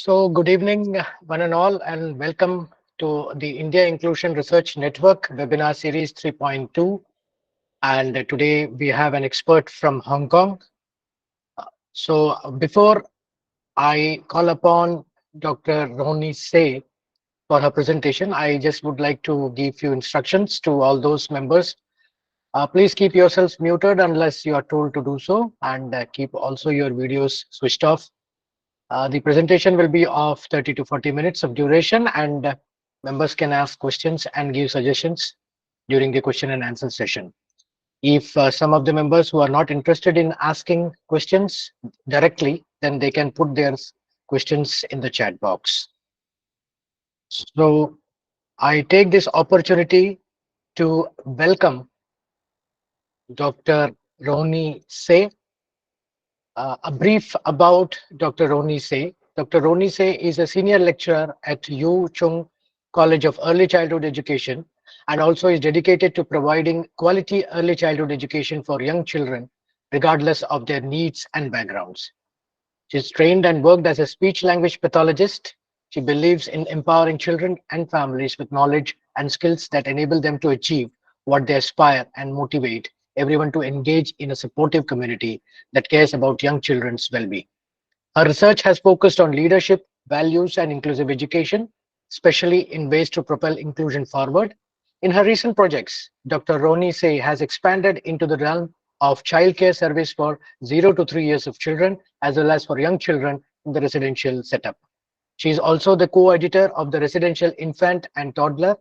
Good evening, one and all, and welcome to the India Inclusion Research Network webinar series 3.2. And today we have an expert from Hong Kong. Before I call upon Dr. Rohnii Say for her presentation, I just would like to give few instructions to all those members. Please keep yourselves muted unless you are told to do so, and keep also your videos switched off. The presentation will be of 30 to 40 minutes of duration, and members can ask questions and give suggestions during the question and answer session. If some of the members who are not interested in asking questions directly, then they can put their questions in the chat box. So I take this opportunity to welcome Dr. Rohnii Say. A brief about Dr. Rohnii Say. Dr. Rohnii Say is a senior lecturer at Yu Chung College of Early Childhood Education and also is dedicated to providing quality early childhood education for young children, regardless of their needs and backgrounds. She's trained and worked as a speech language pathologist. She believes in empowering children and families with knowledge and skills that enable them to achieve what they aspire and motivate everyone to engage in a supportive community that cares about young children's well-being. Her research has focused on leadership, values, and inclusive education, especially in ways to propel inclusion forward. In her recent projects, Dr. Rohnii Say has expanded into the realm of childcare service for 0 to 3 years of children, as well as for young children in the residential setup. She is also the co-editor of the Residential Infant and Toddler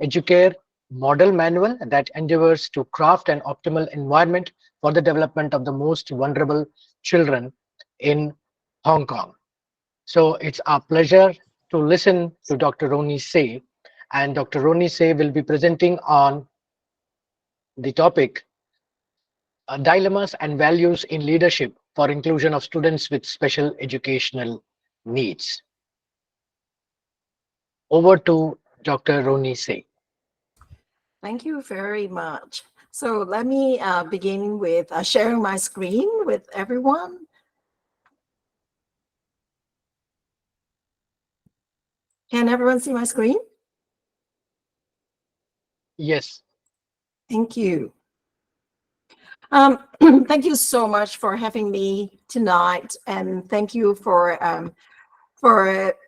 Educare Model Manual that endeavors to craft an optimal environment for the development of the most vulnerable children in Hong Kong. So it's our pleasure to listen to Dr. Rohnii Say, and Dr. Rohnii Say will be presenting on the topic dilemmas and values in leadership for inclusion of students with special educational needs. Over to Dr. Rohnii Say. Thank you very much. So let me begin with sharing my screen with everyone. Can everyone see my screen? Yes. Thank you. Thank you so much for having me tonight, and thank you for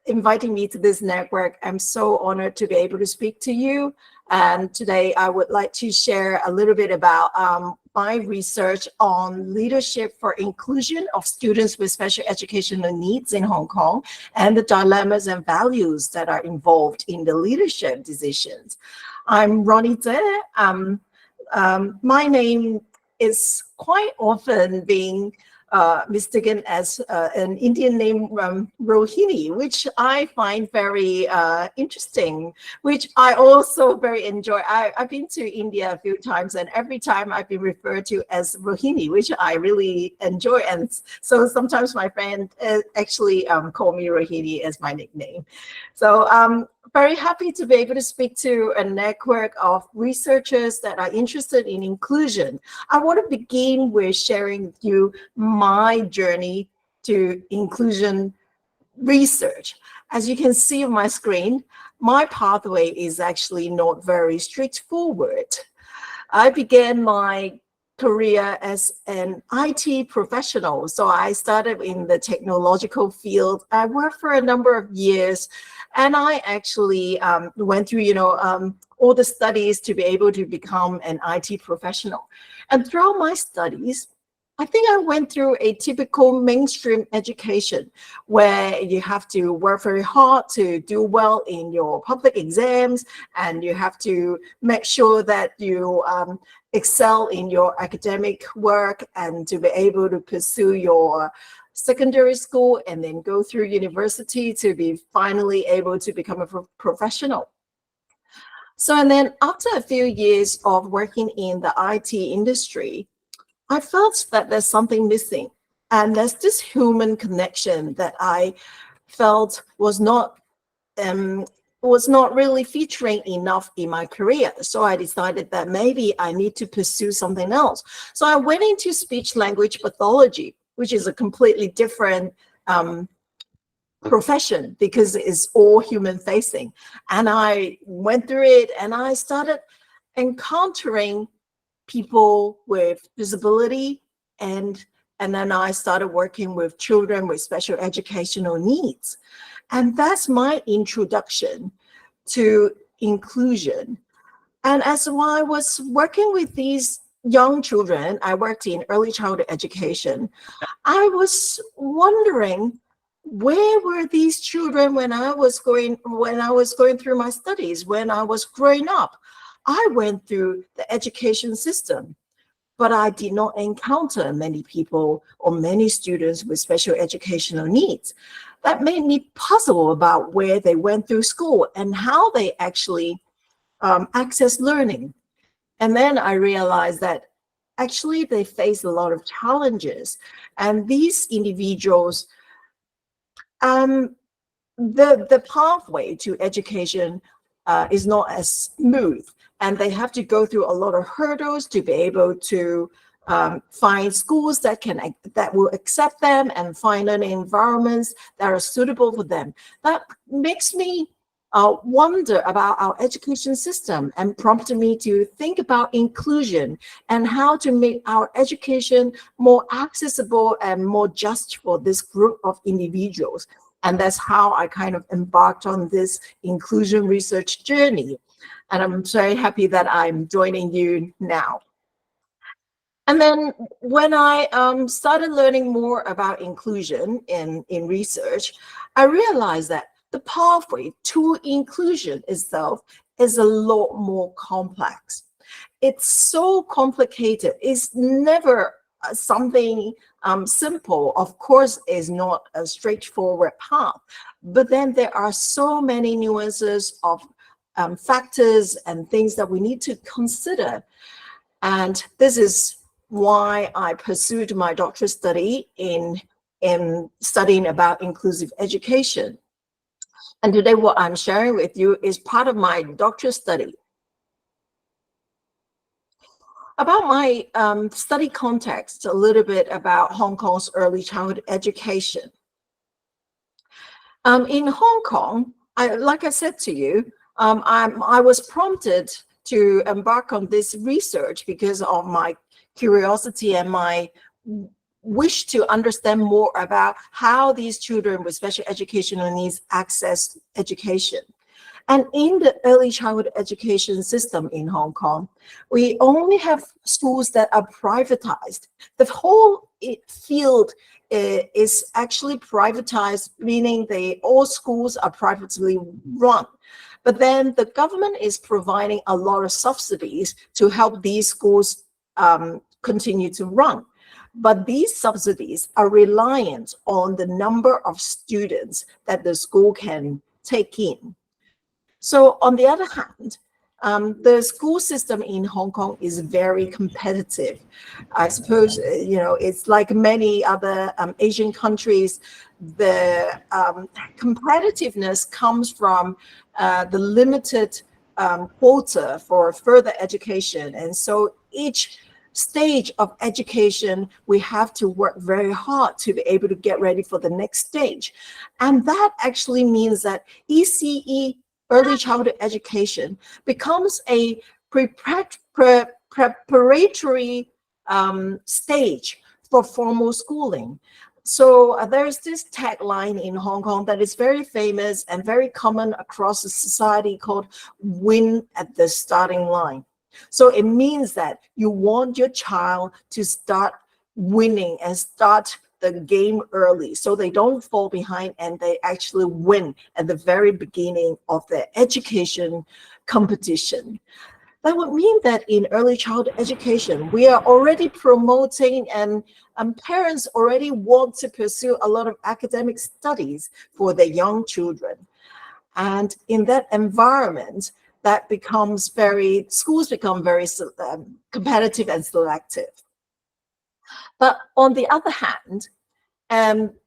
inviting me to this network. I'm so honored to be able to speak to you. And today I would like to share a little bit about my research on leadership for inclusion of students with special educational needs in Hong Kong and the dilemmas and values that are involved in the leadership decisions. I'm Rohnii Say. My name is quite often being mistaken as an Indian name, Rohini, which I find very interesting, which I also very enjoy. I've been to India a few times, and every time I've been referred to as Rohini, which I really enjoy. And so sometimes my friend actually call me Rohini as my nickname. So very happy to be able to speak to a network of researchers that are interested in inclusion. I want to begin with sharing with you my journey to inclusion research. As you can see on my screen, my pathway is actually not very straightforward. I began my career as an IT professional. So I started in the technological field. I worked for a number of years, and I actually went through, all the studies to be able to become an IT professional. And throughout my studies, I think I went through a typical mainstream education where you have to work very hard to do well in your public exams, and you have to make sure that you excel in your academic work and to be able to pursue your secondary school and then go through university to be finally able to become a professional. So, and then after a few years of working in the IT industry, I felt that there's something missing. And there's this human connection that I felt was not really featuring enough in my career. So I decided that maybe I need to pursue something else. So I went into speech language pathology, which is a completely different profession because it's all human facing. And I went through it and I started encountering people with disability, and then I started working with children with special educational needs. And that's my introduction to inclusion. And as I was working with these young children, I worked in early childhood education. I was wondering, where were these children when I was going through my studies, when I was growing up? I went through the education system, but I did not encounter many people or many students with special educational needs. That made me puzzle about where they went through school and how they actually access learning. And then I realized that actually they face a lot of challenges. And these individuals, the pathway to education is not as smooth, and they have to go through a lot of hurdles to be able to find schools that will accept them and find learning environments that are suitable for them. That makes me wonder about our education system and prompted me to think about inclusion and how to make our education more accessible and more just for this group of individuals. And that's how I kind of embarked on this inclusion research journey. And I'm very happy that I'm joining you now. And then when I started learning more about inclusion in research, I realized that the pathway to inclusion itself is a lot more complex. It's so complicated. It's never something simple. Of course, is not a straightforward path, but then there are so many nuances of factors and things that we need to consider. And this is why I pursued my doctorate study in studying about inclusive education. And today what I'm sharing with you is part of my doctorate study. About my study context, a little bit about Hong Kong's early childhood education. In Hong Kong, like I said to you, I was prompted to embark on this research because of my curiosity and my wish to understand more about how these children with special educational needs access education. And in the early childhood education system in Hong Kong, we only have schools that are privatized. The whole field is actually privatized, meaning all schools are privately run. But then the government is providing a lot of subsidies to help these schools continue to run. But these subsidies are reliant on the number of students that the school can take in. So on the other hand, the school system in Hong Kong is very competitive. I suppose, it's like many other Asian countries, the competitiveness comes from the limited quota for further education. And so each stage of education, we have to work very hard to be able to get ready for the next stage. And that actually means that ECE, early childhood education, becomes a preparatory stage for formal schooling. So there's this tagline in Hong Kong that is very famous and very common across the society called "win at the starting line." So it means that you want your child to start winning and start the game early so they don't fall behind and they actually win at the very beginning of their education competition. That would mean that in early childhood education, we are already promoting and parents already want to pursue a lot of academic studies for their young children. And in that environment, schools become very competitive and selective. But on the other hand,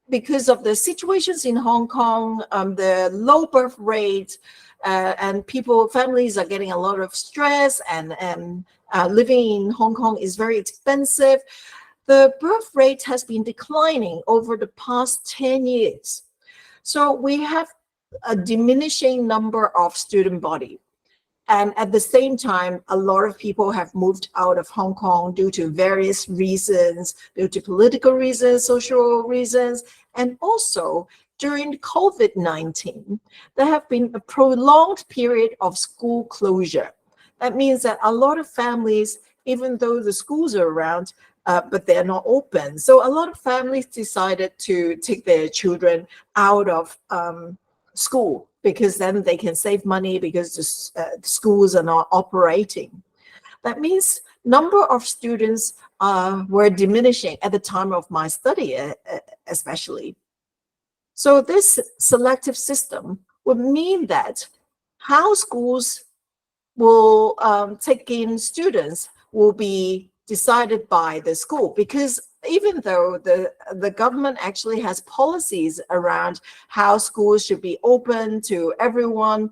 because of the situations in Hong Kong, the low birth rate, and families are getting a lot of stress, and living in Hong Kong is very expensive, the birth rate has been declining over the past 10 years. So we have a diminishing number of student body. And at the same time, a lot of people have moved out of Hong Kong due to various reasons, due to political reasons, social reasons, and also during COVID-19, there have been a prolonged period of school closure. That means that a lot of families, even though the schools are around, but they're not open. So a lot of families decided to take their children out of school, because then they can save money because the schools are not operating. That means number of students were diminishing at the time of my study, especially. So this selective system would mean that how schools will take in students will be decided by the school, because even though the government actually has policies around how schools should be open to everyone,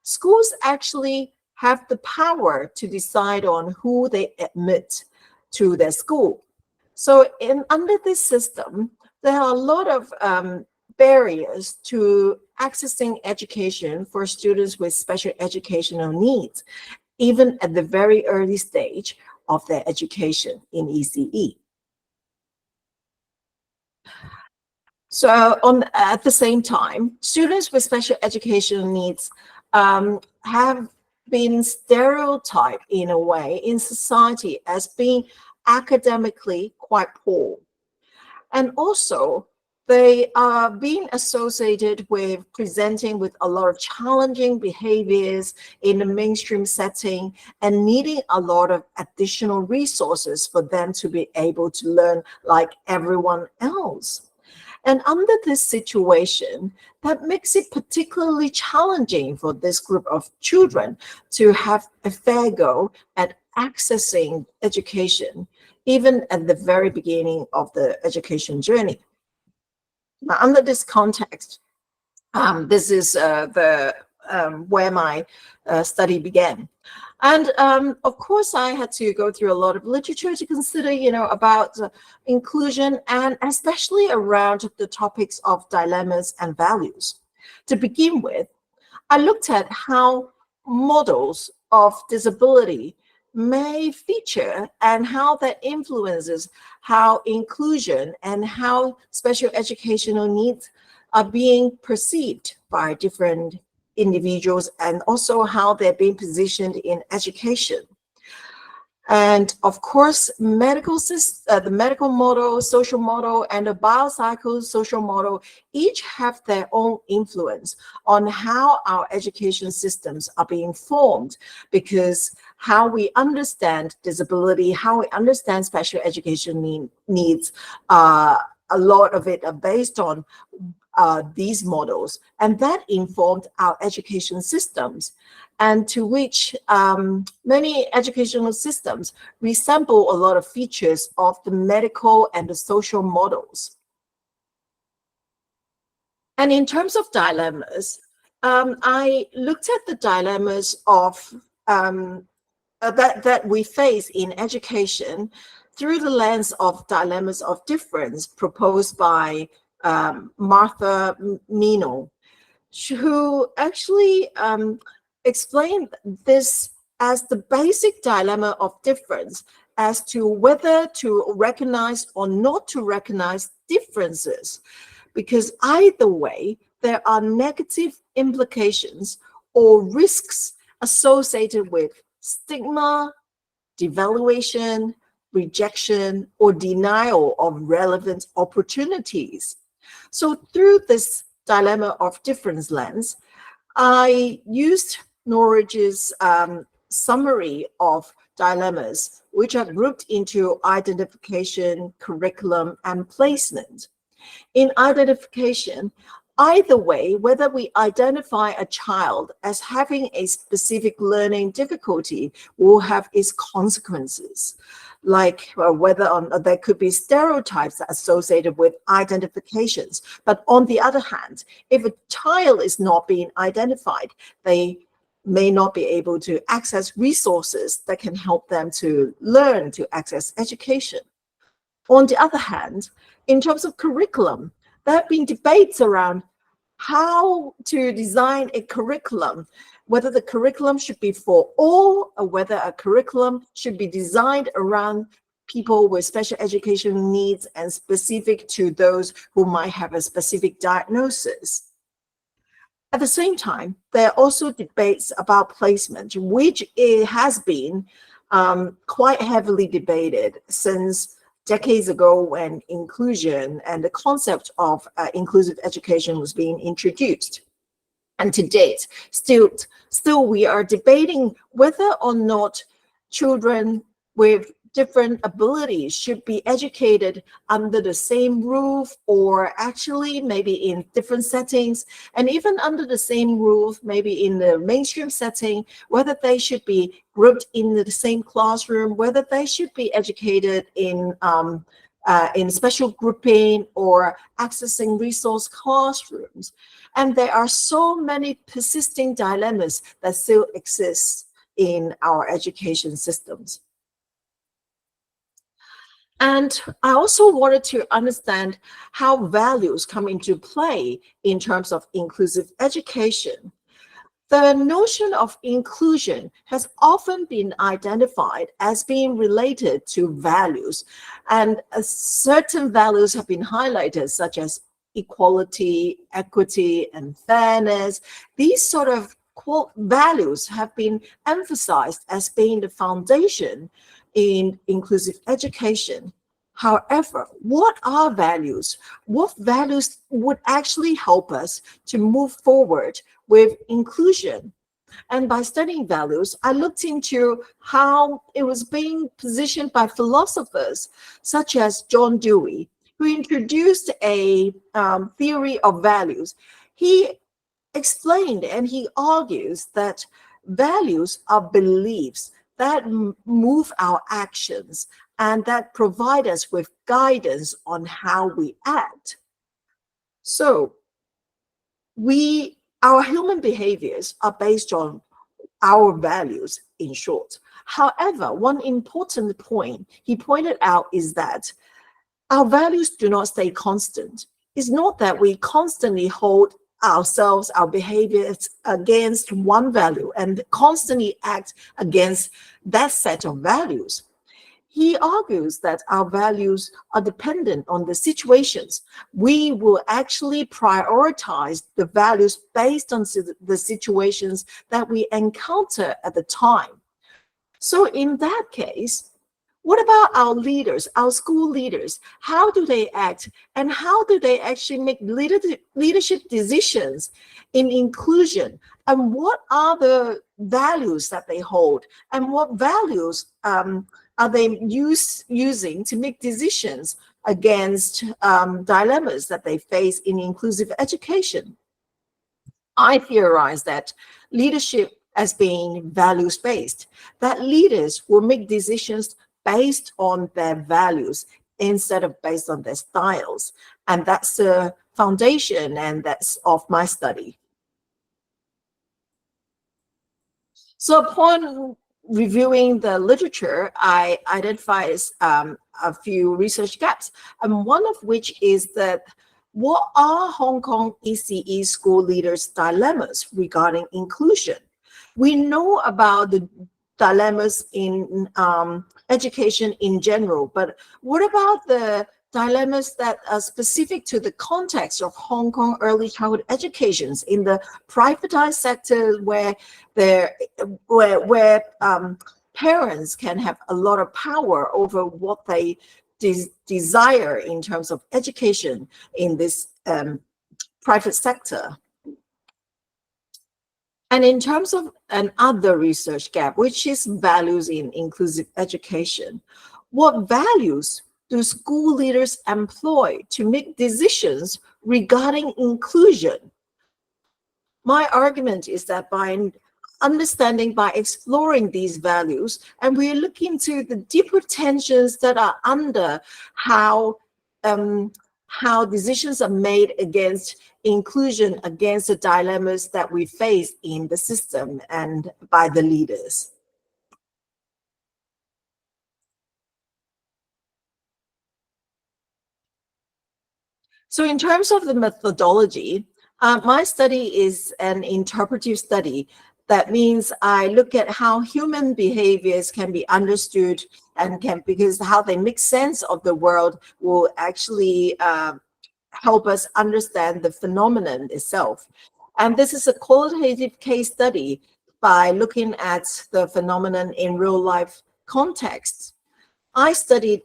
schools actually have the power to decide on who they admit to their school. So under this system, there are a lot of barriers to accessing education for students with special educational needs, even at the very early stage of their education in ECE. So at the same time, students with special educational needs have been stereotyped in a way in society as being academically quite poor. And also, they are being associated with presenting with a lot of challenging behaviors in the mainstream setting and needing a lot of additional resources for them to be able to learn like everyone else. And under this situation, that makes it particularly challenging for this group of children to have a fair go at accessing education, even at the very beginning of the education journey. Now, under this context, this is where my study began. And of course, I had to go through a lot of literature to consider, about inclusion, and especially around the topics of dilemmas and values. To begin with, I looked at how models of disability may feature and how that influences how inclusion and how special educational needs are being perceived by different individuals, and also how they're being positioned in education. And of course, the medical model, social model, and the biopsychosocial model each have their own influence on how our education systems are being formed, because how we understand disability, how we understand special education needs, a lot of it are based on these models, and that informed our education systems, and to which many educational systems resemble a lot of features of the medical and the social models. And in terms of dilemmas, I looked at the dilemmas of that we face in education through the lens of dilemmas of difference proposed by Martha Mino, who actually explained this as the basic dilemma of difference as to whether to recognize or not to recognize differences, because either way, there are negative implications or risks associated with stigma, devaluation, rejection, or denial of relevant opportunities. So through this dilemma of difference lens, I used Norridge's summary of dilemmas, which are grouped into identification, curriculum, and placement. In identification, either way, whether we identify a child as having a specific learning difficulty will have its consequences, like whether there could be stereotypes associated with identifications. But on the other hand, if a child is not being identified, they may not be able to access resources that can help them to learn, to access education. On the other hand, in terms of curriculum, there have been debates around how to design a curriculum, whether the curriculum should be for all or whether a curriculum should be designed around people with special education needs and specific to those who might have a specific diagnosis. At the same time, there are also debates about placement, which it has been quite heavily debated since decades ago when inclusion and the concept of inclusive education was being introduced. And to date, still we are debating whether or not children with different abilities should be educated under the same roof, or actually maybe in different settings, and even under the same roof, maybe in the mainstream setting, whether they should be grouped in the same classroom, whether they should be educated in special grouping or accessing resource classrooms. And there are so many persisting dilemmas that still exist in our education systems. And I also wanted to understand how values come into play in terms of inclusive education. The notion of inclusion has often been identified as being related to values, and certain values have been highlighted, such as equality, equity, and fairness. These sort of values have been emphasized as being the foundation in inclusive education. However, what are values? What values would actually help us to move forward with inclusion? And by studying values, I looked into how it was being positioned by philosophers such as John Dewey, who introduced a theory of values. He explained and he argues that values are beliefs that move our actions and that provide us with guidance on how we act. So our human behaviors are based on our values, in short. However, one important point he pointed out is that our values do not stay constant. It's not that we constantly hold ourselves, our behaviors against one value and constantly act against that set of values. He argues that our values are dependent on the situations. We will actually prioritize the values based on the situations that we encounter at the time. So in that case, what about our leaders, our school leaders? How do they act, and how do they actually make leadership decisions in inclusion? And what are the values that they hold? And what values are they using to make decisions against dilemmas that they face in inclusive education? I theorize that leadership as being values-based, that leaders will make decisions based on their values instead of based on their styles. And that's the foundation and that's of my study. So upon reviewing the literature, I identified a few research gaps, and one of which is that what are Hong Kong ECE school leaders' dilemmas regarding inclusion? We know about the dilemmas in education in general, but what about the dilemmas that are specific to the context of Hong Kong early childhood educations in the privatized sector where parents can have a lot of power over what they desire in terms of education in this private sector. And in terms of another research gap, which is values in inclusive education, what values do school leaders employ to make decisions regarding inclusion? My argument is that by understanding, by exploring these values, and we're looking into the deeper tensions that are under how decisions are made against inclusion, against the dilemmas that we face in the system and by the leaders. So in terms of the methodology, My study is an interpretive study. That means I look at how human behaviors can be understood and can, because how they make sense of the world will actually help us understand the phenomenon itself. And this is a qualitative case study by looking at the phenomenon in real life context. I studied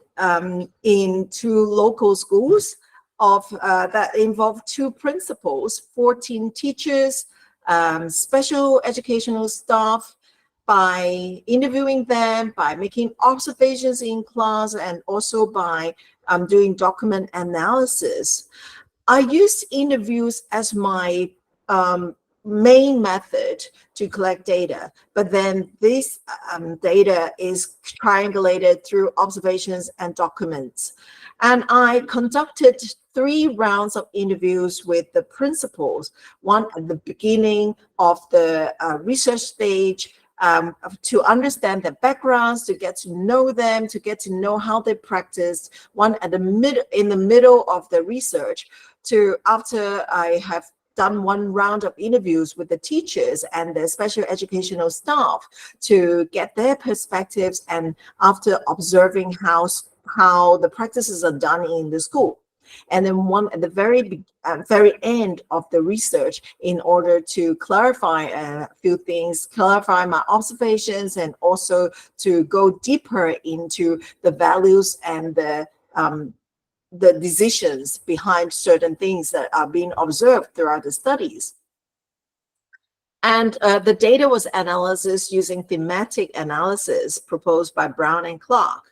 in two local schools that involved two principals, 14 teachers, special educational staff, by interviewing them, by making observations in class, and also by doing document analysis. I use interviews as my main method to collect data, but then this data is triangulated through observations and documents. And I conducted 3 rounds of interviews with the principals, one at the beginning of the research stage, to understand their backgrounds, to get to know them, to get to know how they practice, one at the in the middle of the research, to after I have done 1 round of interviews with the teachers and the special educational staff to get their perspectives, and after observing how the practices are done in the school. And then one at the very end of the research, in order to clarify a few things, clarify my observations, and also to go deeper into the values and the decisions behind certain things that are being observed throughout the studies. And the data was analysis using thematic analysis proposed by Brown and Clark.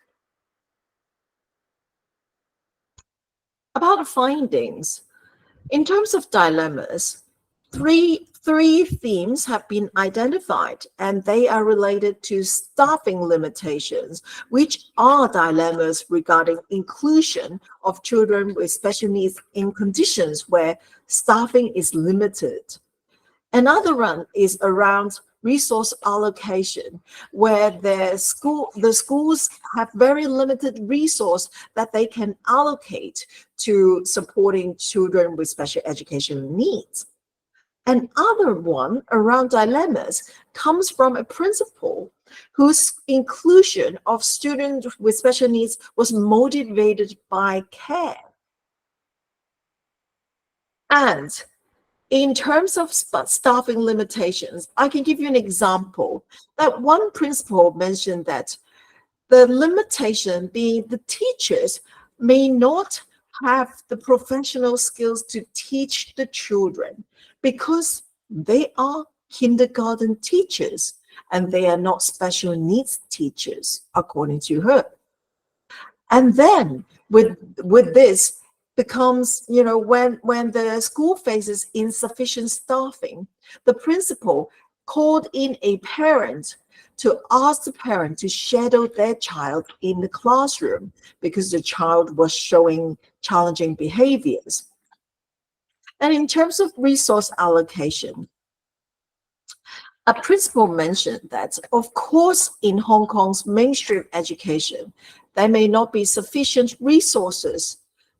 About the findings, in terms of dilemmas, three themes have been identified, and they are related to staffing limitations, which are dilemmas regarding inclusion of children with special needs in conditions where staffing is limited. Another one is around resource allocation, where the schools have very limited resource that they can allocate to supporting children with special educational needs. Another one around dilemmas comes from a principal whose inclusion of students with special needs was motivated by care. And in terms of staffing limitations, I can give you an example that one principal mentioned that the limitation being the teachers may not have the professional skills to teach the children because they are kindergarten teachers and they are not special needs teachers, according to her. And then with this becomes, when the school faces insufficient staffing, the principal called in a parent to ask the parent to shadow their child in the classroom because the child was showing challenging behaviors. And in terms of resource allocation, a principal mentioned that, of course, in Hong Kong's mainstream education, there may not be sufficient resources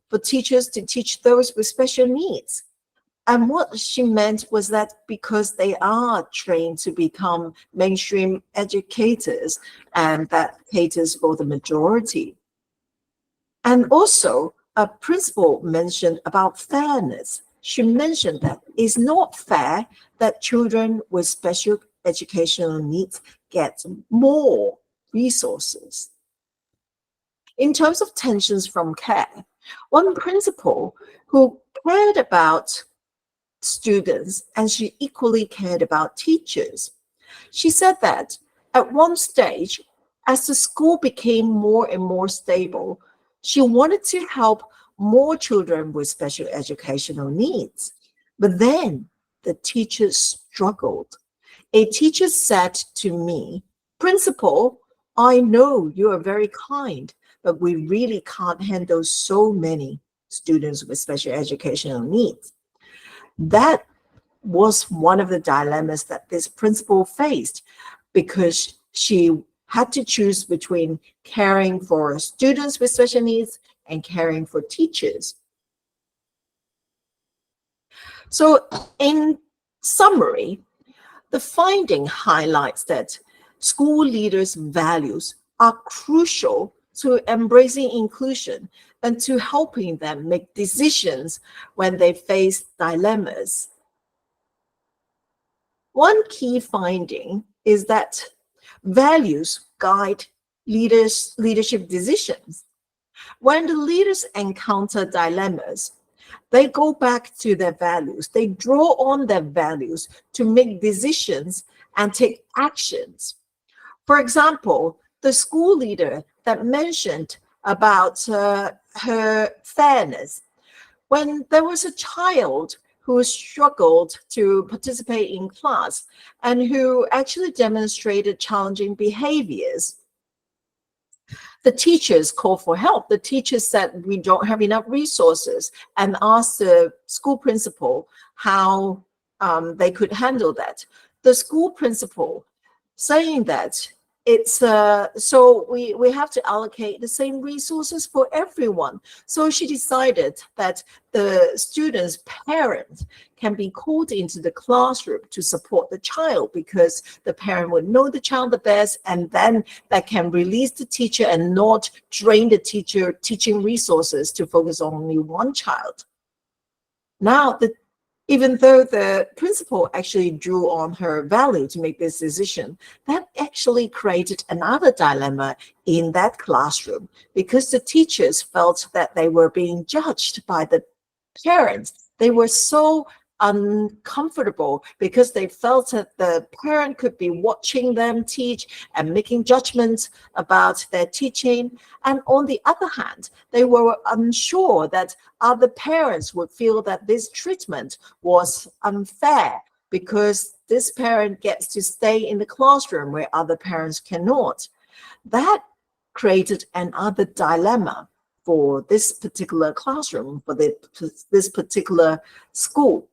for teachers to teach those with special needs. And what she meant was that because they are trained to become mainstream educators, and that caters for the majority. And also, a principal mentioned about fairness. She mentioned that it's not fair that children with special educational needs get more resources. In terms of tensions from care, one principal who cared about students and she equally cared about teachers, she said that at one stage, as the school became more and more stable, she wanted to help more children with special educational needs. But then the teachers struggled. A teacher said to me, "Principal, I know you are very kind, but we really can't handle so many students with special educational needs." That was one of the dilemmas that this principal faced, because she had to choose between caring for students with special needs and caring for teachers. So in summary, the finding highlights that school leaders' values are crucial to embracing inclusion and to helping them make decisions when they face dilemmas. One key finding is that values guide leadership decisions. When the leaders encounter dilemmas, they go back to their values. They draw on their values to make decisions and take actions. For example, the school leader that mentioned about her fairness, when there was a child who struggled to participate in class and who actually demonstrated challenging behaviors, the teachers called for help. The teachers said, we don't have enough resources, and asked the school principal how they could handle that. The school principal saying that so we have to allocate the same resources for everyone. So she decided that the student's parent can be called into the classroom to support the child, because the parent would know the child the best, and then that can release the teacher and not drain the teacher teaching resources to focus on only one child. Now, even though the principal actually drew on her value to make this decision, that actually created another dilemma in that classroom, because the teachers felt that they were being judged by the parents. They were so uncomfortable because they felt that the parent could be watching them teach and making judgments about their teaching. And on the other hand, they were unsure that other parents would feel that this treatment was unfair, because this parent gets to stay in the classroom where other parents cannot. That created another dilemma for this particular classroom, for this particular school.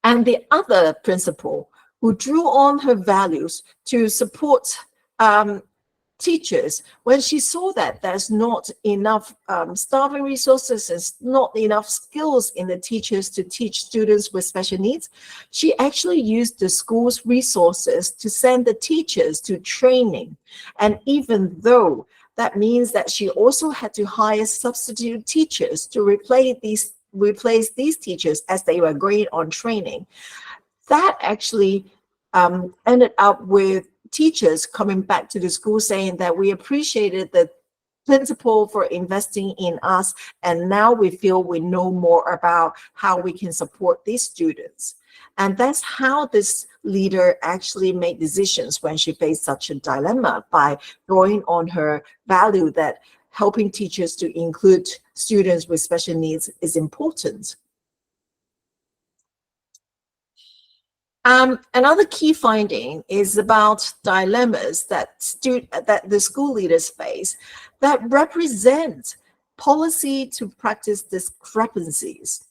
And the other principal who drew on her values to support teachers, when she saw that there's not enough staffing resources and not enough skills in the teachers to teach students with special needs, she actually used the school's resources to send the teachers to training. And even though that means that she also had to hire substitute teachers to replace these teachers as they were going on training, that actually ended up with teachers coming back to the school saying that we appreciated the principal for investing in us, and now we feel we know more about how we can support these students. And that's how this leader actually made decisions when she faced such a dilemma, by drawing on her value that helping teachers to include students with special needs is important. Another key finding is about dilemmas that the school leaders face that represent policy to practice discrepancies.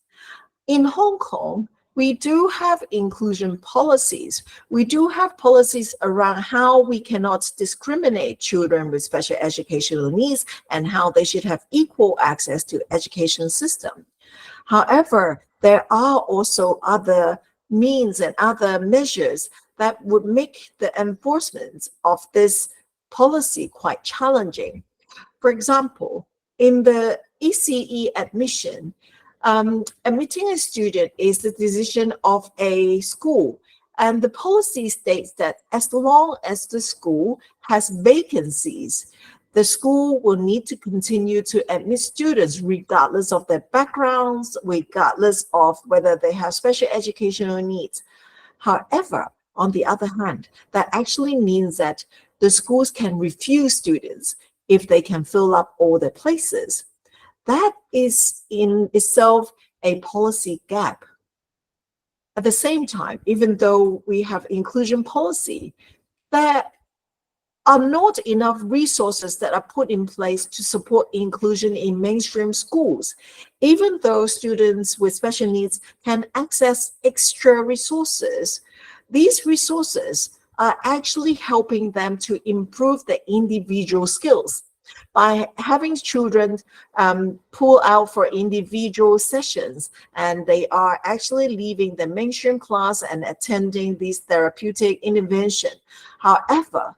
In Hong Kong, we do have inclusion policies. We do have policies around how we cannot discriminate children with special educational needs and how they should have equal access to education system. However, there are also other means and other measures that would make the enforcement of this policy quite challenging. For example, in the ECE admission, admitting a student is the decision of a school. And the policy states that as long as the school has vacancies, the school will need to continue to admit students regardless of their backgrounds, regardless of whether they have special educational needs. However, on the other hand, that actually means that the schools can refuse students if they can fill up all their places. That is in itself a policy gap. At the same time, even though we have inclusion policy, there are not enough resources that are put in place to support inclusion in mainstream schools. Even though students with special needs can access extra resources, these resources are actually helping them to improve their individual skills. by having children pull out for individual sessions, and they are actually leaving the mainstream class and attending these therapeutic intervention. However,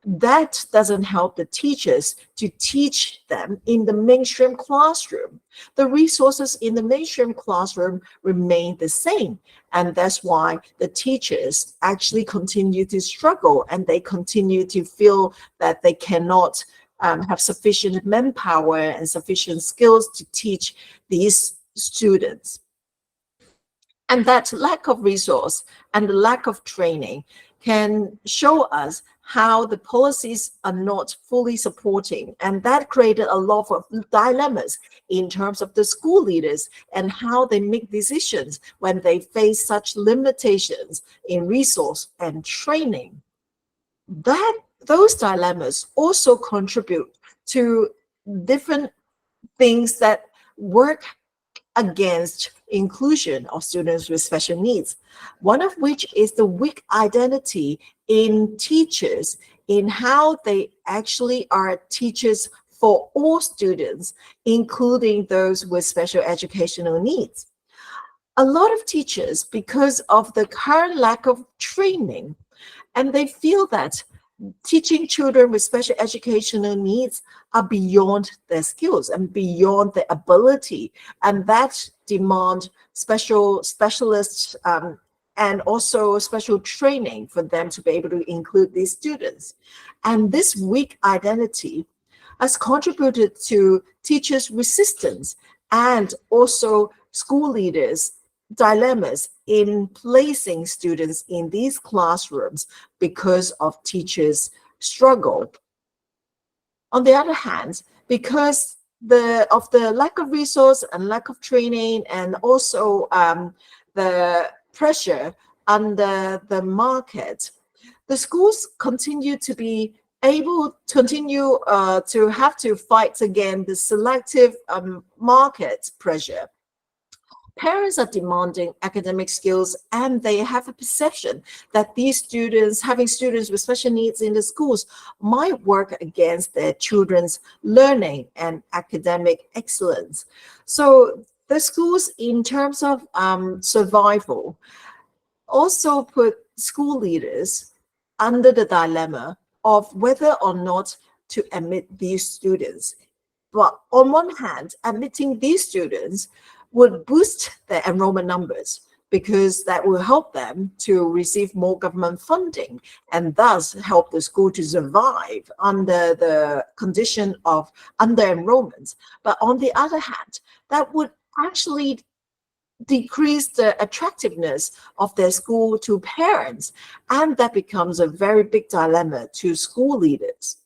that doesn't help the teachers to teach them in the mainstream classroom. The resources in the mainstream classroom remain the same. And that's why the teachers actually continue to struggle, and they continue to feel that they cannot have sufficient manpower and sufficient skills to teach these students. And that lack of resource and the lack of training can show us how the policies are not fully supporting. And that created a lot of dilemmas in terms of the school leaders and how they make decisions when they face such limitations in resource and training. Those dilemmas also contribute to different things that work against inclusion of students with special needs, one of which is the weak identity in teachers, in how they actually are teachers for all students, including those with special educational needs. A lot of teachers, because of the current lack of training, and they feel that teaching children with special educational needs are beyond their skills and beyond their ability, and that demand specialists and also special training for them to be able to include these students. And this weak identity has contributed to teachers' resistance and also school leaders' dilemmas in placing students in these classrooms because of teachers' struggle. On the other hand, because of the lack of resource and lack of training, and also the pressure under the market, the schools continue to be able to continue to have to fight against the selective market pressure. Parents are demanding academic skills, and they have a perception that these students, having students with special needs in the schools, might work against their children's learning and academic excellence. So the schools, in terms of survival, also put school leaders under the dilemma of whether or not to admit these students. But on one hand, admitting these students would boost their enrollment numbers, because that will help them to receive more government funding and thus help the school to survive under the condition of under-enrollment. But on the other hand, that would actually decrease the attractiveness of their school to parents, and that becomes a very big dilemma to school leaders.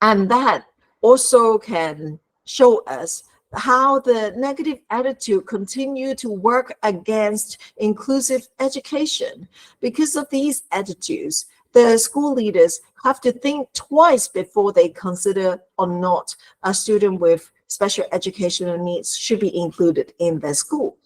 And that also can show us how the negative attitude continue to work against inclusive education. Because of these attitudes, the school leaders have to think twice before they consider or not a student with special educational needs should be included in their school.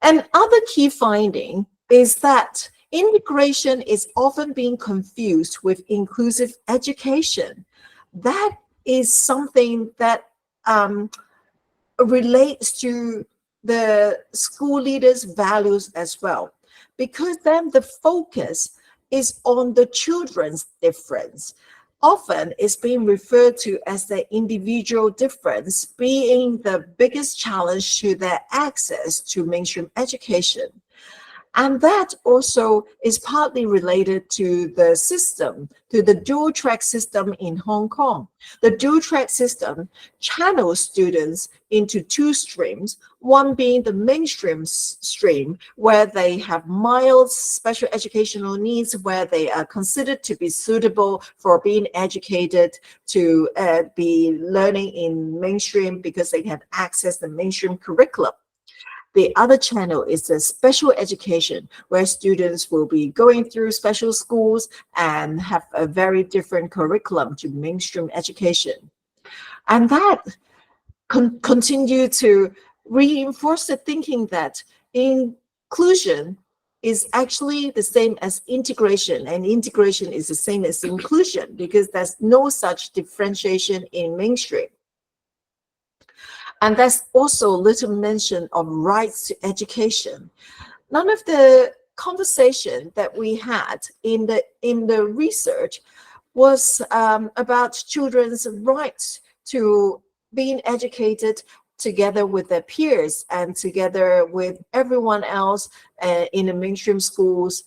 Another key finding is that integration is often being confused with inclusive education. That is something that relates to the school leaders' values as well, because then the focus is on the children's difference. Often it's being referred to as the individual difference being the biggest challenge to their access to mainstream education. And that also is partly related to the system, to the dual track system in Hong Kong. The dual track system channels students into two streams, one being the mainstream stream, where they have mild special educational needs, where they are considered to be suitable for being educated, to be learning in mainstream because they can access the mainstream curriculum. The other channel is the special education, where students will be going through special schools and have a very different curriculum to mainstream education. And that continue to reinforce the thinking that inclusion is actually the same as integration, and integration is the same as inclusion because there's no such differentiation in mainstream. And there's also little mention of rights to education. None of the conversation that we had in the research was about children's rights to being educated together with their peers and together with everyone else in the mainstream schools.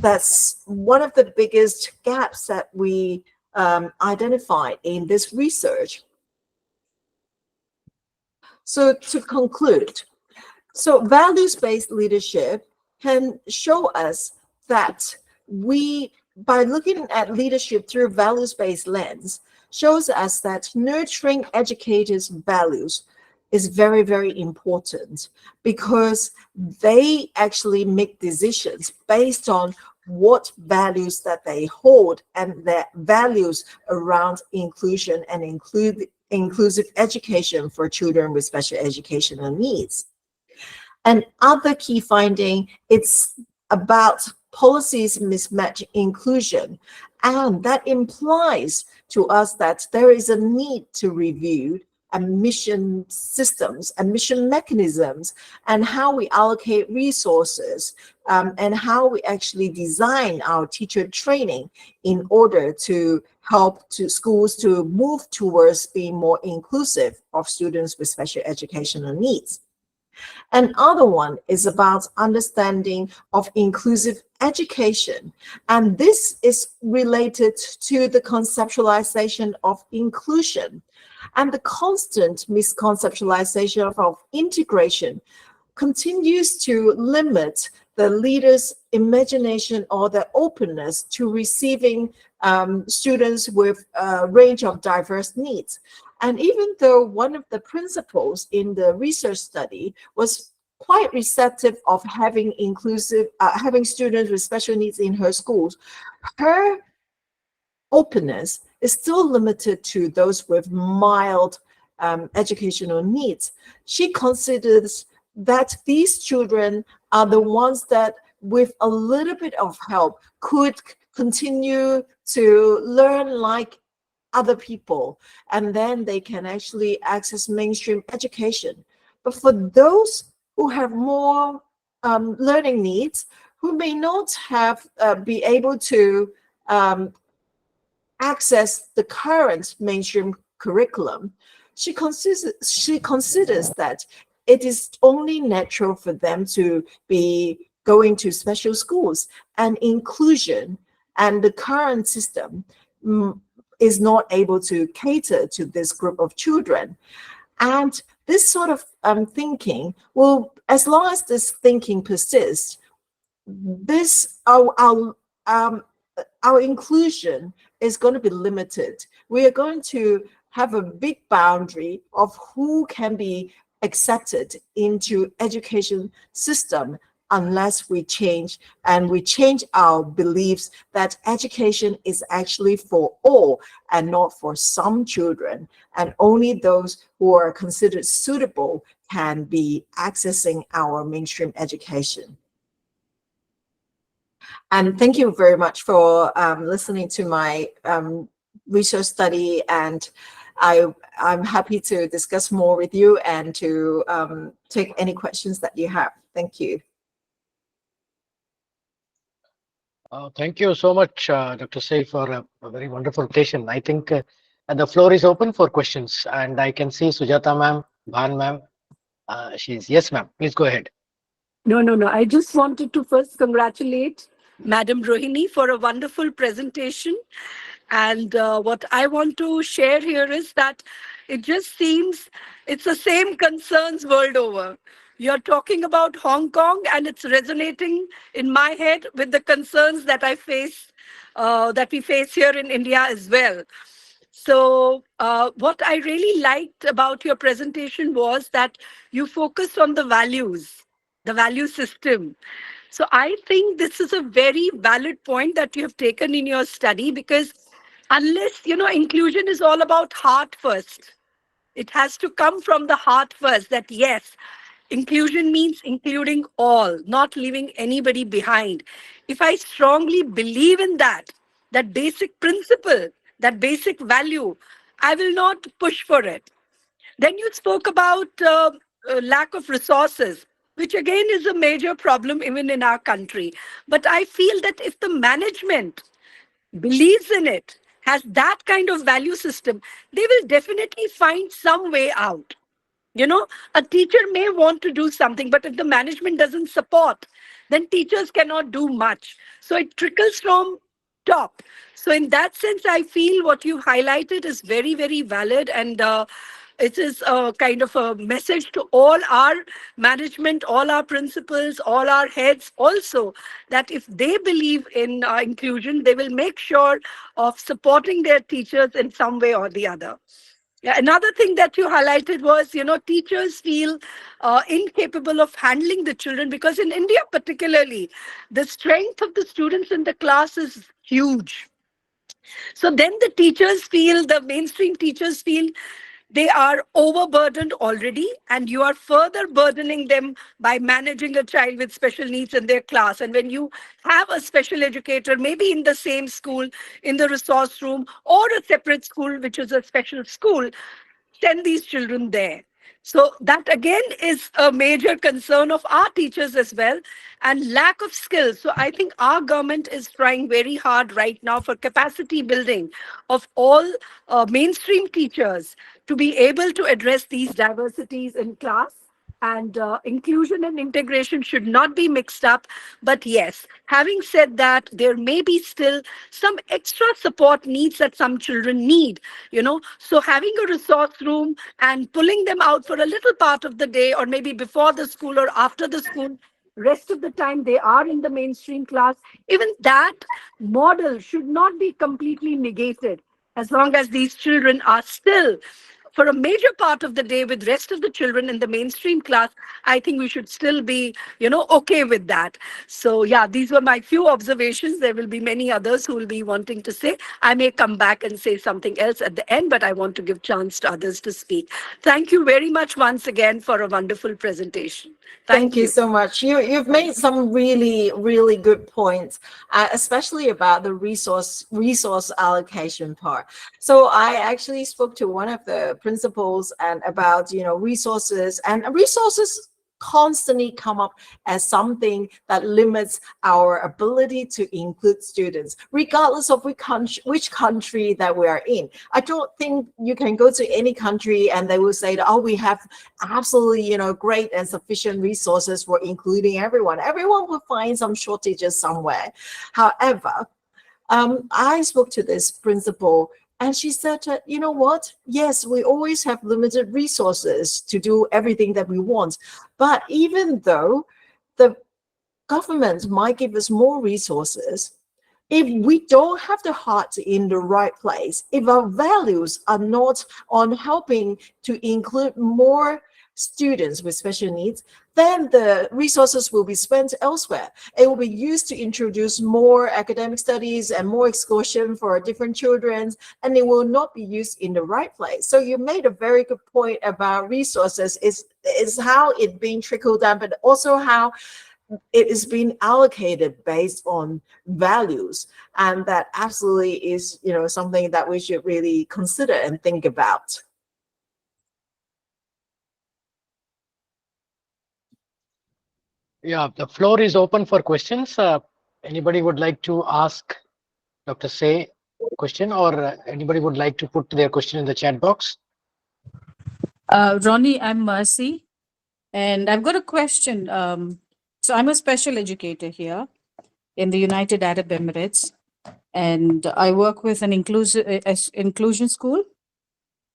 That's one of the biggest gaps that we identified in this research. So to conclude, so values-based leadership can show us that we, by looking at leadership through values-based lens, shows us that nurturing educators' values is very, very important because they actually make decisions based on what values that they hold and their values around inclusion and inclusive education for children with special educational needs. And other key finding, it's about policies mismatch inclusion. And that implies to us that there is a need to review admission systems, admission mechanisms, and how we allocate resources, and how we actually design our teacher training in order to help to schools to move towards being more inclusive of students with special educational needs. Another one is about understanding of inclusive education. And this is related to the conceptualization of inclusion and the constant misconceptualization of integration continues to limit the leader's imagination or their openness to receiving students with a range of diverse needs. And even though one of the principals in the research study was quite receptive of having having students with special needs in her schools, her openness is still limited to those with mild educational needs. She considers that these children are the ones that, with a little bit of help, could continue to learn like other people, and then they can actually access mainstream education. But for those who have more learning needs, who may not have be able to access the current mainstream curriculum, she considers that it is only natural for them to be going to special schools, and inclusion and the current system is not able to cater to this group of children. And this sort of thinking will, as long as this thinking persists, this our inclusion is going to be limited. We are going to have a big boundary of who can be accepted into education system unless we change, and we change our beliefs that education is actually for all and not for some children, and only those who are considered suitable can be accessing our mainstream education. And thank you very much for listening to my research study, and I'm happy to discuss more with you and to take any questions that you have. Thank you. Thank you so much, Dr. Say, for a very wonderful presentation. I think the floor is open for questions, and I can see Sujata ma'am, Bhan ma'am. She's yes, ma'am. Please go ahead. No, no, no. I just wanted to first congratulate Madam Rohini for a wonderful presentation. And what I want to share here is that it just seems it's the same concerns world over. You're talking about Hong Kong, and it's resonating in my head with the concerns that I face, that we face here in India as well. So what I really liked about your presentation was that you focused on the values, the value system. So I think this is a very valid point that you have taken in your study, because unless, inclusion is all about heart first. It has to come from the heart first, that yes, Inclusion means including all, not leaving anybody behind. If I strongly believe in that basic principle, that basic value, I will not push for it. Then you spoke about lack of resources, which again is a major problem even in our country. But I feel that if the management believes in it, has that kind of value system, they will definitely find some way out. You know, a teacher may want to do something, but if the management doesn't support, then teachers cannot do much. So it trickles from top. So in that sense, I feel what you highlighted is very, very valid. And it is a kind of a message to all our management, all our principals, all our heads also, that if they believe in inclusion, they will make sure of supporting their teachers in some way or the other. Yeah, another thing that you highlighted was, teachers feel incapable of handling the children because in India, particularly, the strength of the students in the class is huge. So then the mainstream teachers feel they are overburdened already, and you are further burdening them by managing a child with special needs in their class. And when you have a special educator, maybe in the same school, in the resource room, or a separate school, which is a special school, send these children there. So that again is a major concern of our teachers as well, and lack of skills. So I think our government is trying very hard right now for capacity building of all mainstream teachers to be able to address these diversities in class. And inclusion and integration should not be mixed up. But yes, having said that, there may be still some extra support needs that some children need, So having a resource room and pulling them out for a little part of the day, or maybe before the school or after the school, rest of the time they are in the mainstream class, even that model should not be completely negated, as long as these children are still for a major part of the day with rest of the children in the mainstream class. I think we should still be okay with that. So yeah, these were my few observations. There will be many others who will be wanting to say. I may come back and say something else at the end, but I want to give chance to others to speak. Thank you very much once again for a wonderful presentation. Thank Thank you you. so much. You've made some really, really good points, especially about the resource allocation part. So I actually spoke to one of the principals and about resources, and resources constantly come up as something that limits our ability to include students, regardless of which country that we are in. I don't think you can go to any country and they will say that, oh, we have absolutely great and sufficient resources for including everyone. Everyone will find some shortages somewhere. However, I spoke to this principal and she said, you know what? Yes, we always have limited resources to do everything that we want. But even though the government might give us more resources, if we don't have the heart in the right place, if our values are not on helping to include more students with special needs, then the resources will be spent elsewhere. It will be used to introduce more academic studies and more excursion for different children, and it will not be used in the right place. So you made a very good point about resources is how it's being trickled down, but also how it is being allocated based on values. And that absolutely is something that we should really consider and think about. Yeah, the floor is open for questions. Anybody would like to ask Dr. Say question, or anybody would like to put their question in the chat box? Rohnii, I'm Mercy, and I've got a question. So I'm a special educator here in the United Arab Emirates, and I work with an inclusion school.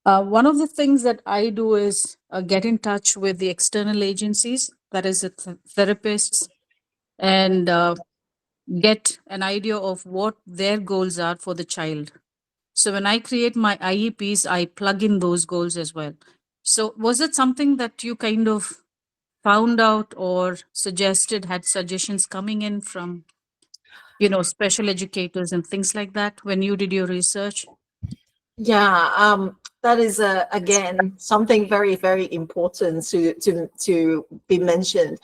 One of the things that I do is get in touch with the external agencies, that is, the therapists, and get an idea of what their goals are for the child. So when I create my IEPs, I plug in those goals as well. So was it something that you kind of found out or suggested, had suggestions coming in from, special educators and things like that when you did your research? Yeah, that is again something very, very important to be mentioned.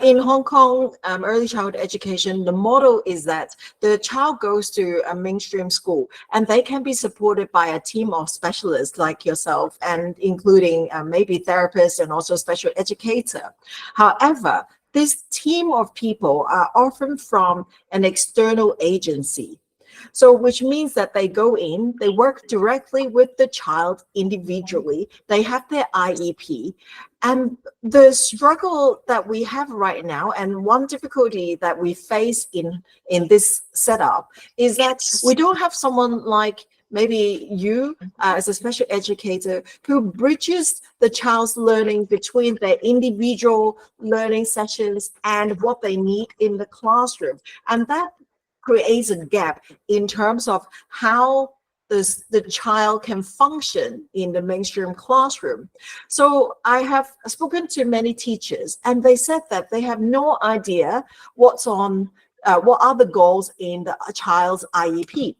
In Hong Kong, early childhood education, the model is that the child goes to a mainstream school and they can be supported by a team of specialists like yourself, and including maybe therapists and also special educator. However, this team of people are often from an external agency. So which means that they go in, they work directly with the child individually, they have their IEP. And the struggle that we have right now, and one difficulty that we face in this setup, is that we don't have someone like maybe you as a special educator who bridges the child's learning between their individual learning sessions and what they need in the classroom. And that creates a gap in terms of how the child can function in the mainstream classroom. So I have spoken to many teachers, and they said that they have no idea what are the goals in the child's IEP.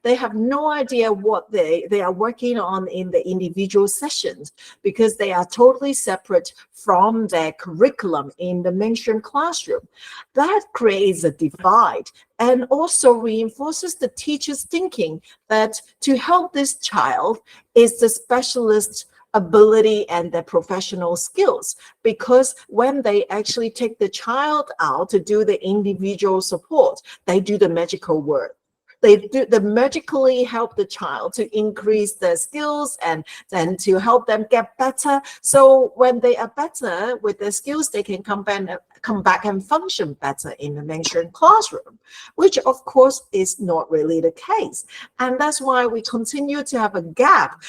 They have no idea what they are working on in the individual sessions, because they are totally separate from their curriculum in the mainstream classroom. That creates a divide and also reinforces the teacher's thinking that to help this child is the specialist ability and their professional skills, because when they actually take the child out to do the individual support, they do the magical work. They magically help the child to increase their skills and then to help them get better. So when they are better with their skills, they can come back and function better in the mainstream classroom, which of course is not really the case. And that's why we continue to have a gap.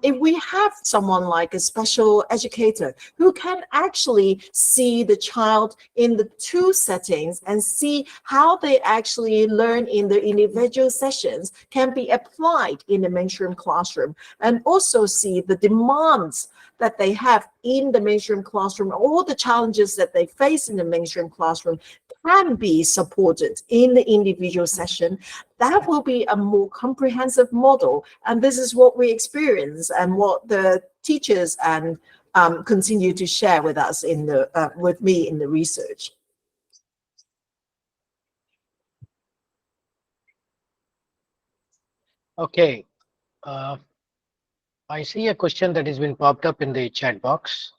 If we have someone like a special educator who can actually see the child in the two settings and see how they actually learn in the individual sessions can be applied in the mainstream classroom, and also see the demands that they have in the mainstream classroom, all the challenges that they face in the mainstream classroom can be supported in the individual session. That will be a more comprehensive model. And this is what we experience and what the teachers and continue to share with us with me in the research. Okay. I see a question that has been popped up in the chat box.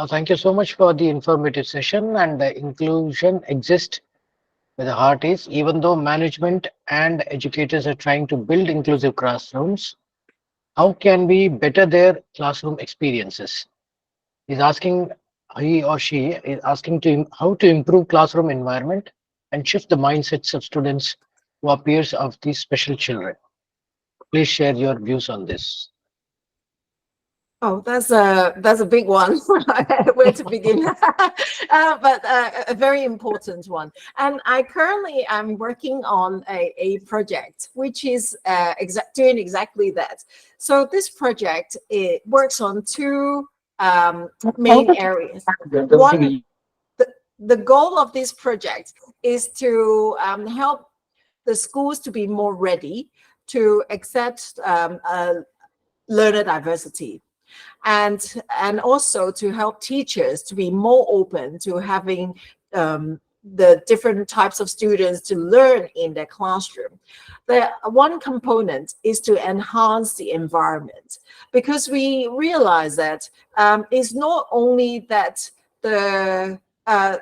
Thank you so much for the informative session. And the inclusion exists where the heart is. Even though management and educators are trying to build inclusive classrooms, how can we better their classroom experiences? He's asking, he or she is asking to how to improve classroom environment and shift the mindsets of students who are peers of these special children. Please share your views on this. Oh, that's a big one. Where to begin? But a very important one. And I currently am working on a project which is doing exactly that. So this project, it works on two main areas. One, the goal of this project is to help the schools to be more ready to accept learner diversity. And also to help teachers to be more open to having the different types of students to learn in their classroom. The one component is to enhance the environment, because we realize that it's not only that the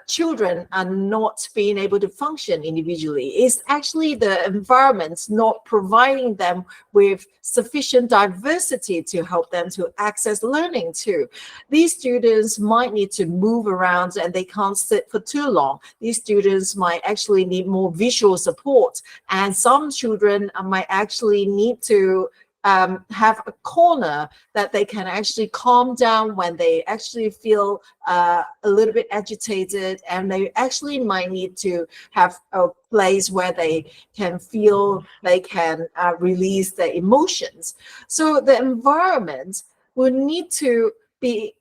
children are not being able to function individually. It's actually the environment not providing them with sufficient diversity to help them to access learning too. These students might need to move around and they can't sit for too long. These students might actually need more visual support, and some children might actually need to have a corner that they can actually calm down when they actually feel a little bit agitated, and they actually might need to have a place where they can feel they can release their emotions. So the environment will need to be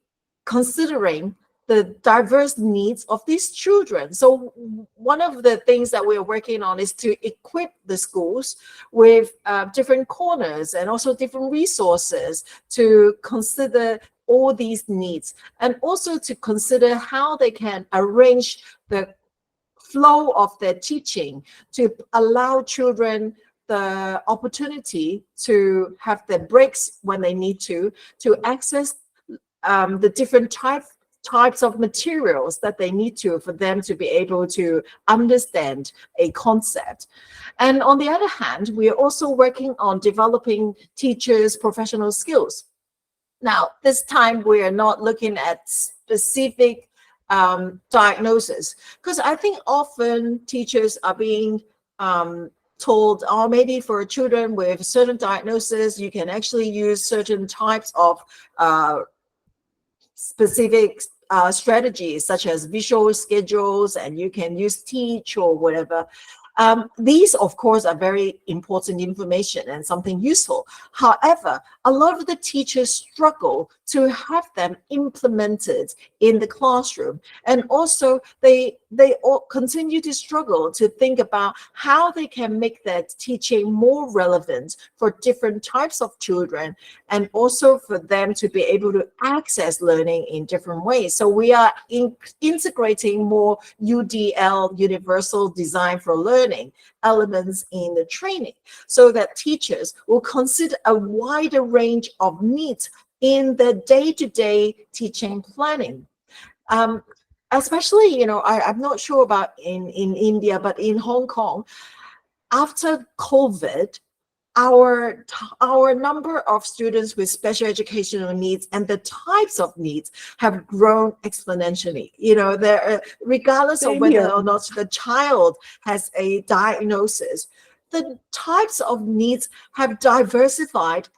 considering the diverse needs of these children. So one of the things that we're working on is to equip the schools with different corners and also different resources to consider all these needs, and also to consider how they can arrange the flow of their teaching to allow children the opportunity to have their breaks when they need to access the different types of materials that they need to for them to be able to understand a concept. And on the other hand, we are also working on developing teachers' professional skills. Now, this time we are not looking at specific diagnosis, because I think often teachers are being told, oh, maybe for children with certain diagnosis, you can actually use certain types of specific strategies, such as visual schedules, and you can use teach or whatever. These, of course, are very important information and something useful. However, a lot of the teachers struggle to have them implemented in the classroom. And also, they all continue to struggle to think about how they can make their teaching more relevant for different types of children, and also for them to be able to access learning in different ways. So we are integrating more UDL, Universal Design for Learning, elements in the training, so that teachers will consider a wider range of needs in the day-to-day teaching planning. Especially, I'm not sure about in India, but in Hong Kong, after COVID, our number of students with special educational needs and the types of needs have grown exponentially. Regardless of whether or not the child has a diagnosis, the types of needs have diversified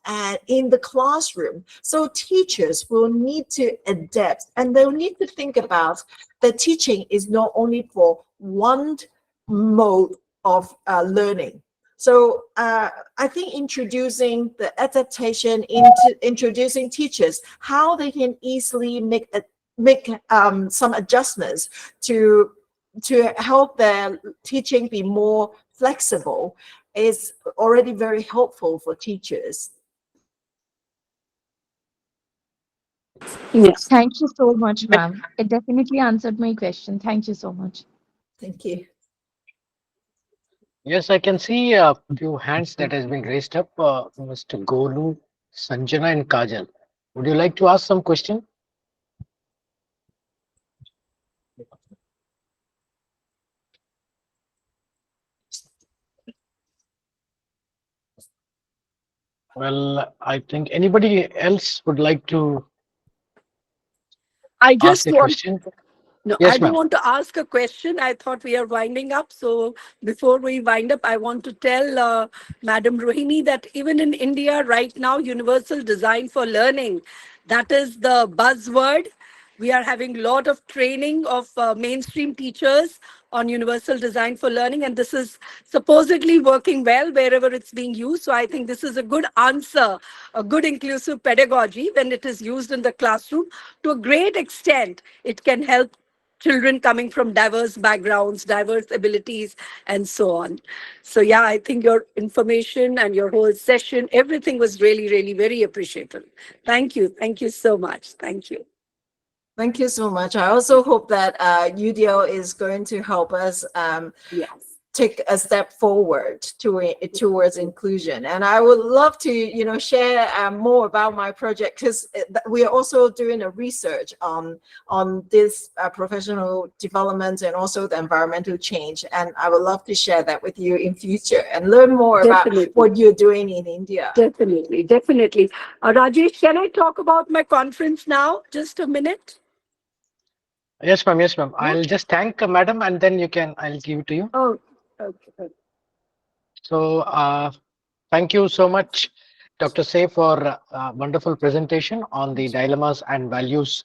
in the classroom. So teachers will need to adapt, and they'll need to think about that teaching is not only for one mode of learning. So I think introducing the adaptation into introducing teachers, how they can easily make some adjustments to help their teaching be more flexible, is already very helpful for teachers. Yes. Thank you so much, ma'am. It definitely answered my question. Thank you so much. Thank you. Yes, I can see a few hands that has been raised up. Mr. Golu, Sanjana, and Kajal. Would you like to ask some question? Well, I think anybody else would like to I ask just a want question. No, I Yes, do ma'am. want to ask a question. I thought we are winding up. So before we wind up, I want to tell Madam Rohini that even in India right now, universal design for learning, that is the buzzword. We are having a lot of training of mainstream teachers on universal design for learning, and this is supposedly working well wherever it's being used. So I think this is a good answer, a good inclusive pedagogy when it is used in the classroom. To a great extent, it can help children coming from diverse backgrounds, diverse abilities, and so on. So yeah, I think your information and your whole session, everything was really, really very appreciable. Thank you. Thank you so much. Thank you. Thank you so much. I also hope that UDL is going to help us Yes. take a step forward towards inclusion. And I would love to, share more about my project, because we are also doing a research on this professional development and also the environmental change. And I would love to share that with you in future and learn more Definitely. about what you're doing in India. Definitely, definitely. Rajesh, can I talk about my conference now? Just a minute. Yes, ma'am. Yes, ma'am. Yeah. I'll just thank madam, and then I'll give it to you. Oh, okay. So, thank you so much, Dr. Say, for a wonderful presentation on the dilemmas and values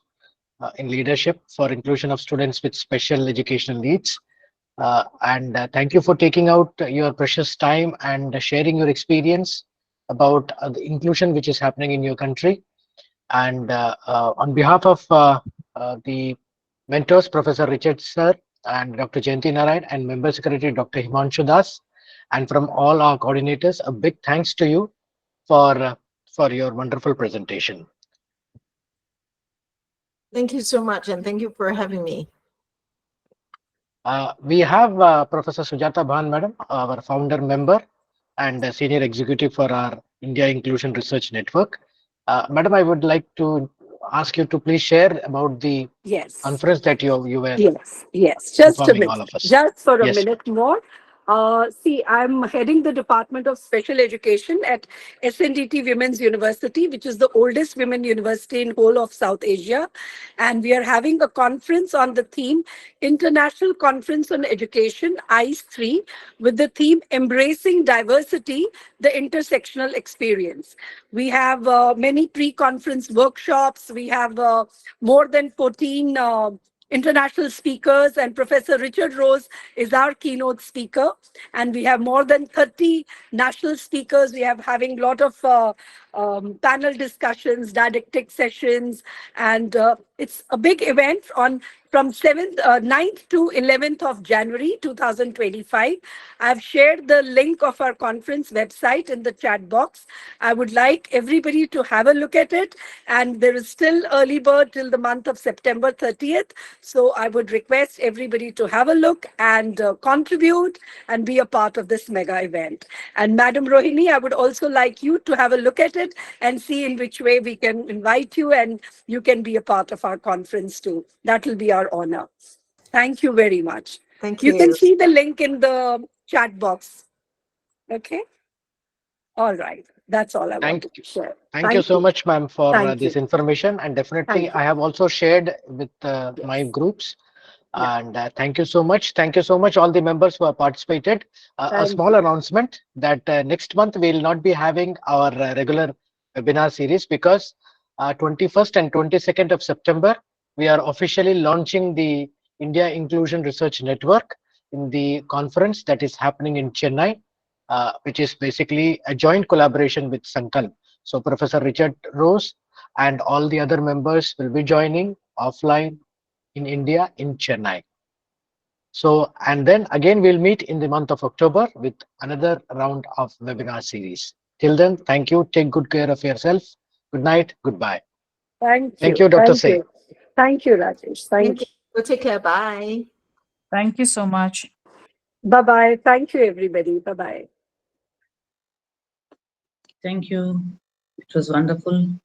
in leadership for inclusion of students with special educational needs. And thank you for taking out your precious time and sharing your experience about the inclusion which is happening in your country. And on behalf of the mentors Professor Richard Sir and Dr. Jayanti Narayan, and Member Secretary Dr. Himanshu Das, and from all our coordinators, a big thanks to you for your wonderful presentation. Thank you so much, and thank you for having me. We have Professor Sujata Bhan, Madam, our founder member and a senior executive for our India Inclusion Research Network. Madam, I would like to ask you to please share about the Yes. conference that you were Yes. Just a informing all minute. of us. Just for a Yes. minute more. See, I'm heading the Department of Special Education at SNDT Women's University, which is the oldest women university in whole of South Asia. And we are having a conference on the theme International Conference on Education, ICE 3, with the theme Embracing Diversity, the Intersectional Experience. We have many pre-conference workshops. We have more than 14 international speakers, and Professor Richard Rose is our keynote speaker. And we have more than 30 national speakers. We have having a lot of panel discussions, didactic sessions, and it's a big event from 9th to 11th of January 2025. I've shared the link of our conference website in the chat box. I would like everybody to have a look at it, and there is still early bird till the month of September 30th. So I would request everybody to have a look and contribute and be a part of this mega event. And Madam Rohini, I would also like you to have a look at it and see in which way we can invite you and you can be a part of our conference too. That will be our honor. Thank you very much. Thank You can you. see the link in the chat box. Okay. All right. That's all I wanted to share. Thank you so much, ma'am, for Thank this you. information. And definitely, Thank you. I have also shared with my Yes. groups. Yeah. And thank you so much. Thank you so much, all the members who have participated. A Thank small you. announcement that next month we will not be having our regular webinar series because 21st and 22nd of September, we are officially launching the India Inclusion Research Network in the conference that is happening in Chennai, which is basically a joint collaboration with Sankalp. So Professor Richard Rose and all the other members will be joining offline in India in Chennai. So, and then again, we'll meet in the month of October with another round of webinar series. Till then, thank you. Take good care of yourself. Good night. Goodbye. Thank Thank you. you, Dr. Thank Singh. you. Thank you, Rajesh. Thank you. Well, take care. Bye. Thank you so much. Bye-bye. Thank you, everybody. Bye-bye. Thank you. It was wonderful.